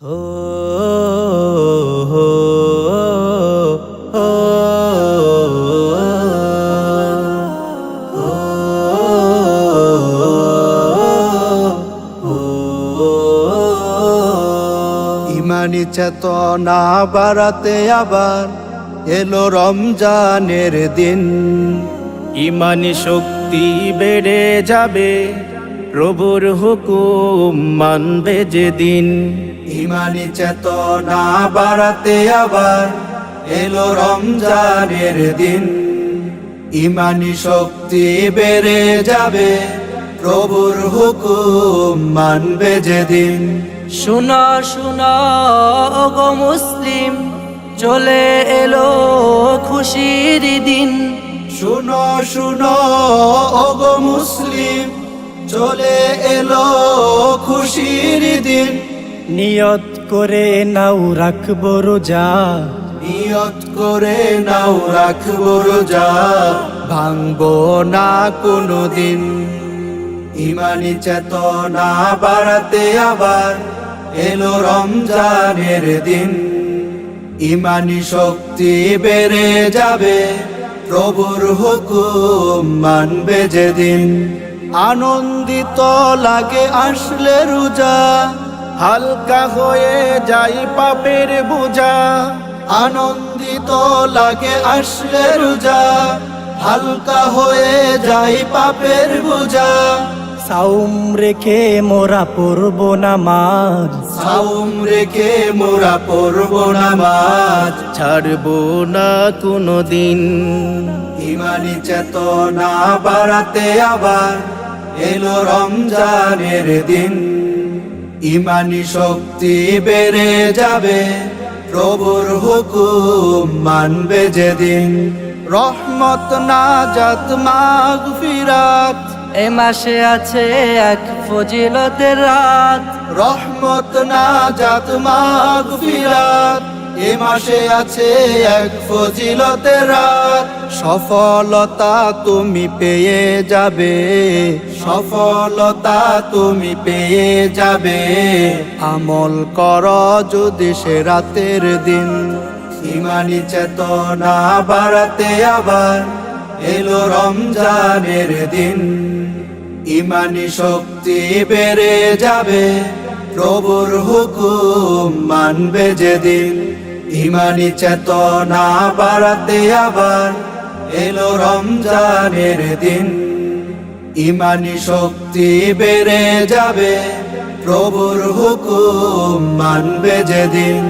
হো হো হো ইমানি চেতনা বাড়াতে আবার এলো রমজানের দিন। ইমানি শক্তি বেড়ে যাবে, প্রভুর হুকুম মানবে যেদিন। ইমানি চেতনা বাড়াতে আবার এলো রমজানের দিন। ইমানি শক্তি বেড়ে যাবে, প্রভুর হুকুম মানবে যেদিন। শোনা শোনা ওগো মুসলিম, চলে এলো খুশির দিন। শুনো শুনো ওগো মুসলিম, চলে এলো খুশির দিন। নিয়ত করে নাও রাখবো রোজা, নিয়ত করে নাও রাখবো রোজা, ভাঙবো না কোনো দিন। ইমানি চেতনা বাড়াতে আবার এলো রমজানের দিন। ইমানি শক্তি বেড়ে যাবে, প্রভুর হুকুম মানবে যেদিন। আনন্দিত লাগে আসলে রোজা, হালকা হয়ে যাই পাপের বোঝা। আনন্দিত লাগে আসলে রোজা, হালকা হয়ে যাই পাপের বোঝা। সাউম রেখে মোরা পড়ব নামাজ, সাউম রেখে মোরা পড়ব নামাজ, ছাড়বো না কোনো দিন। ইমানি চেতনা বাড়াতে আবার এলো রমজানের দিন। ইমানি শক্তি বেড়ে যাবে, প্রভুর হুকুম মানবে যেদিন। রহমত নাজাত মাগফিরাত, এ মাসে আছে এক ফজিলতের রাত। রহমত নাজাত মাগফিরাত, এ মাসে আছে এক ফজিলতের রাত। সফলতা তুমি পেয়ে যাবে, সফলতা তুমি পেয়ে যাবে, আমল কর যদি সে রাতের দিন। ইমানি চেতনা বাড়াতে আবার এলো রমজানের দিন। ইমানি শক্তি বেড়ে যাবে, প্রভুর হুকুম মানবে যেদিন। ইমানি চেতনা বাড়াতে আবার এলো রমজানের দিন। ইমানি শক্তি বেড়ে যাবে, প্রভুর হুকুম মানবে যেদিন।